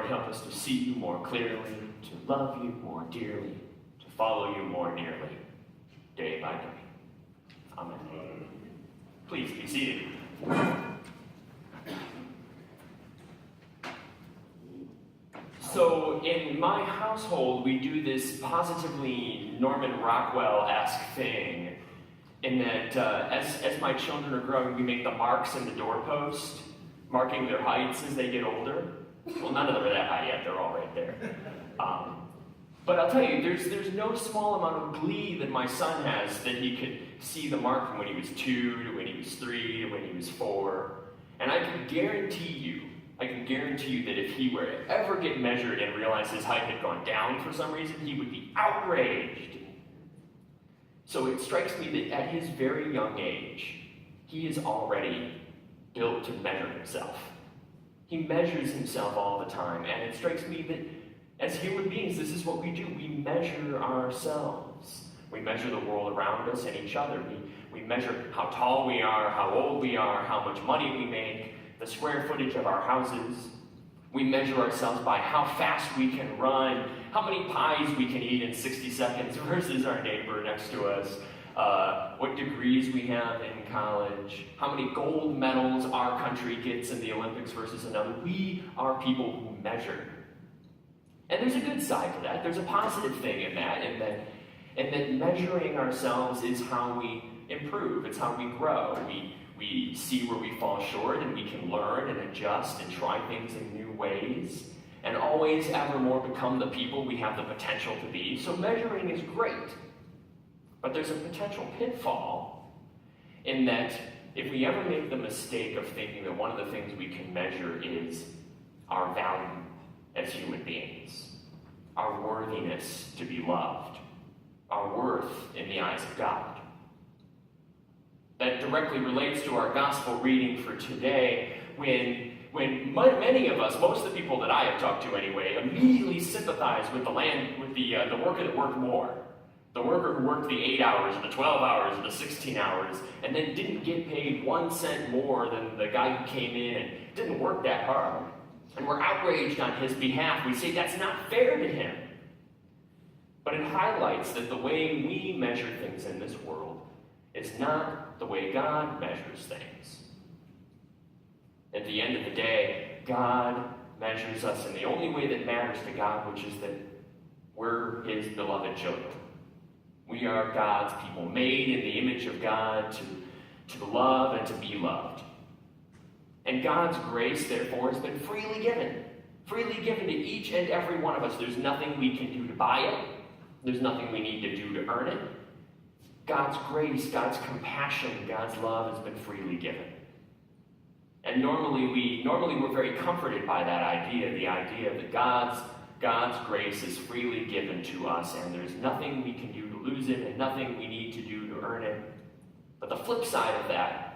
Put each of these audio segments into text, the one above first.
Lord, help us to see you more clearly, to love you more dearly, to follow you more nearly, day by day. Amen. Please be seated. So in my household, we do this positively Norman Rockwell-esque thing in that as my children are growing, we make the marks in the doorpost, marking their heights as they get older. Well, none of them are that high yet. They're all right there. But I'll tell you, there's no small amount of glee that my son has that he could see the mark from when he was 2 to when he was 3 to when he was 4. And I can guarantee you that if he were to ever get measured and realize his height had gone down for some reason, he would be outraged. So it strikes me that at his very young age, he is already built to measure himself. He measures himself all the time, and it strikes me that as human beings, this is what we do. We measure ourselves. We measure the world around us and each other. We measure how tall we are, how old we are, how much money we make, the square footage of our houses. We measure ourselves by how fast we can run, how many pies we can eat in 60 seconds versus our neighbor next to us, what degrees we have in college, how many gold medals our country gets in the Olympics versus another. We are people who measure. And there's a good side to that. There's a positive thing in that, and that measuring ourselves is how we improve. It's how we grow. We see where we fall short, and we can learn and adjust and try things in new ways, and always ever more become the people we have the potential to be. So measuring is great. But there's a potential pitfall in that if we ever make the mistake of thinking that one of the things we can measure is our value as human beings, our worthiness to be loved, our worth in the eyes of God. That directly relates to our gospel reading for today when many of us, most of the people that I have talked to anyway, immediately sympathize with the worker that worked more. The worker who worked the 8 hours, or the 12 hours, or the 16 hours, and then didn't get paid 1 cent more than the guy who came in and didn't work that hard. And we're outraged on his behalf. We say that's not fair to him. But it highlights that the way we measure things in this world is not the way God measures things. At the end of the day, God measures us in the only way that matters to God, which is that we're His beloved children. We are God's people, made in the image of God to love and to be loved. And God's grace, therefore, has been freely given to each and every one of us. There's nothing we can do to buy it. There's nothing we need to do to earn it. God's grace, God's compassion, God's love has been freely given. And normally we're very comforted by that idea, the idea that God's grace is freely given to us, and there's nothing we can do to lose it, and nothing we need to do to earn it. But the flip side of that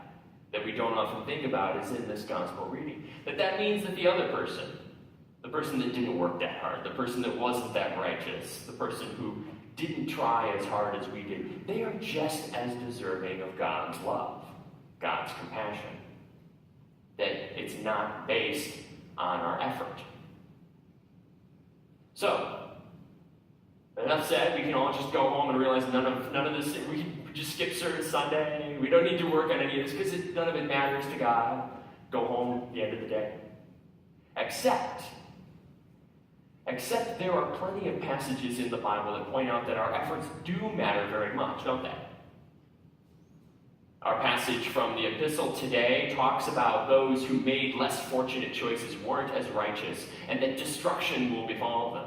we don't often think about is in this gospel reading. That means that the other person, the person that didn't work that hard, the person that wasn't that righteous, the person who didn't try as hard as we did, they are just as deserving of God's love, God's compassion. That it's not based on our effort. So, enough said, we can all just go home and realize none of this, we can just skip service Sunday, we don't need to work on any of this because none of it matters to God. Go home at the end of the day. Except there are plenty of passages in the Bible that point out that our efforts do matter very much, don't they? Our passage from the epistle today talks about those who made less fortunate choices weren't as righteous, and that destruction will befall them.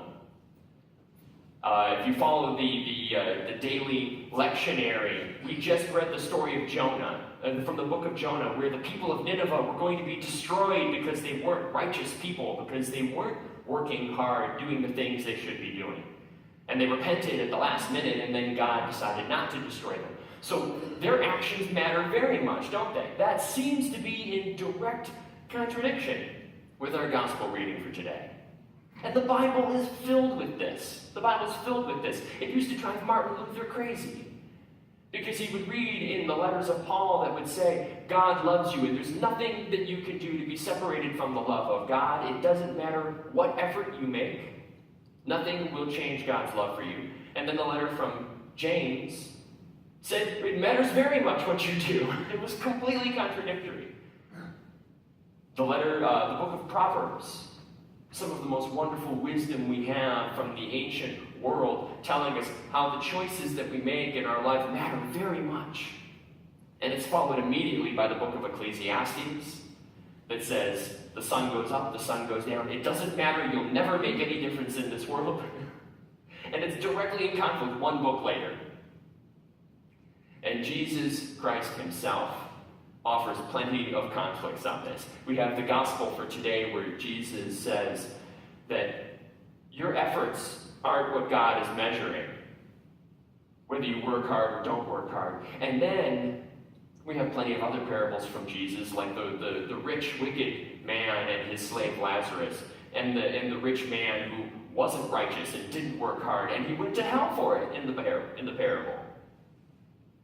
If you follow the daily lectionary, we just read the story of Jonah, from the book of Jonah, where the people of Nineveh were going to be destroyed because they weren't righteous people, because they weren't working hard, doing the things they should be doing. And they repented at the last minute, and then God decided not to destroy them. So their actions matter very much, don't they? That seems to be in direct contradiction with our gospel reading for today. And the Bible is filled with this. The Bible's filled with this. It used to drive Martin Luther crazy. Because he would read in the letters of Paul that would say, God loves you, and there's nothing that you can do to be separated from the love of God. It doesn't matter what effort you make. Nothing will change God's love for you. And then the letter from James said, it matters very much what you do. It was completely contradictory. The book of Proverbs, some of the most wonderful wisdom we have from the ancient world, telling us how the choices that we make in our life matter very much. And it's followed immediately by the book of Ecclesiastes that says, the sun goes up, the sun goes down. It doesn't matter, you'll never make any difference in this world. And it's directly in conflict one book later. And Jesus Christ himself offers plenty of conflicts on this. We have the gospel for today where Jesus says that your efforts aren't what God is measuring, whether you work hard or don't work hard. And then we have plenty of other parables from Jesus, like the rich, wicked man and his slave Lazarus, and the rich man who wasn't righteous and didn't work hard, and he went to hell for it in the parable.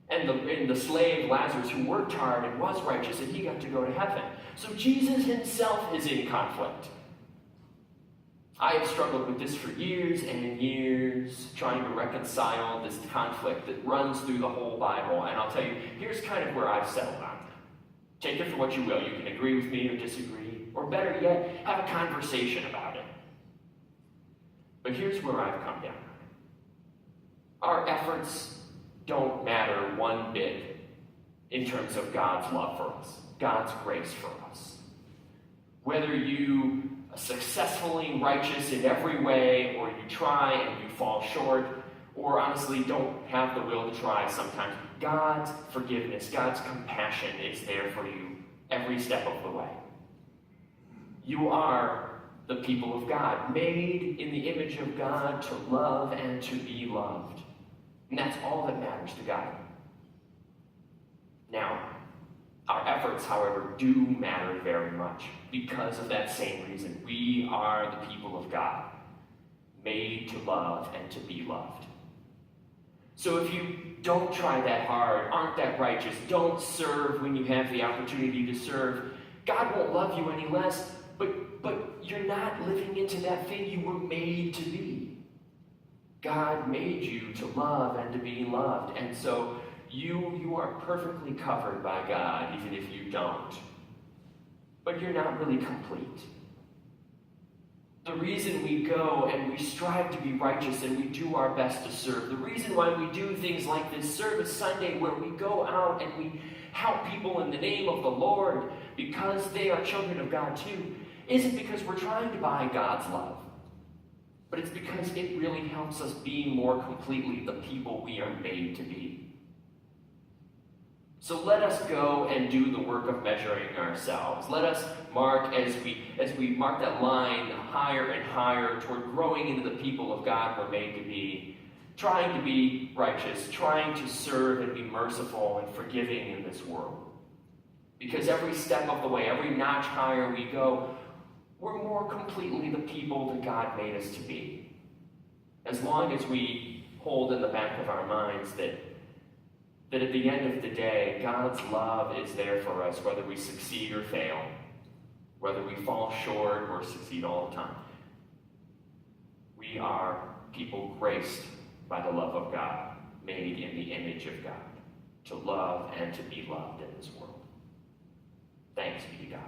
And the slave Lazarus who worked hard and was righteous, and he got to go to heaven. So Jesus himself is in conflict. I have struggled with this for years and years, trying to reconcile this conflict that runs through the whole Bible. And I'll tell you, here's kind of where I've settled on. Take it for what you will. You can agree with me or disagree, or better yet, have a conversation about it. But here's where I've come down. Our efforts don't matter one bit in terms of God's love for us, God's grace for us. Whether you are successfully righteous in every way, or you try and you fall short, or honestly don't have the will to try sometimes, God's forgiveness, God's compassion is there for you every step of the way. You are the people of God, made in the image of God to love and to be loved. And that's all that matters to God. Now, our efforts, however, do matter very much because of that same reason. We are the people of God, made to love and to be loved. So if you don't try that hard, aren't that righteous, don't serve when you have the opportunity to serve, God won't love you any less, but you're not living into that thing you were made to be. God made you to love and to be loved, and so you are perfectly covered by God, even if you don't. But you're not really complete. The reason we go and we strive to be righteous and we do our best to serve, the reason why we do things like this Service Sunday where we go out and we help people in the name of the Lord because they are children of God too, isn't because we're trying to buy God's love. But it's because it really helps us be more completely the people we are made to be. So let us go and do the work of measuring ourselves. Let us mark, as we mark that line higher and higher toward growing into the people of God we're made to be, trying to be righteous, trying to serve and be merciful and forgiving in this world. Because every step of the way, every notch higher we go, we're more completely the people that God made us to be. As long as we hold in the back of our minds that at the end of the day, God's love is there for us, whether we succeed or fail, whether we fall short or succeed all the time. We are people graced by the love of God, made in the image of God, to love and to be loved in this world. Thanks be to God.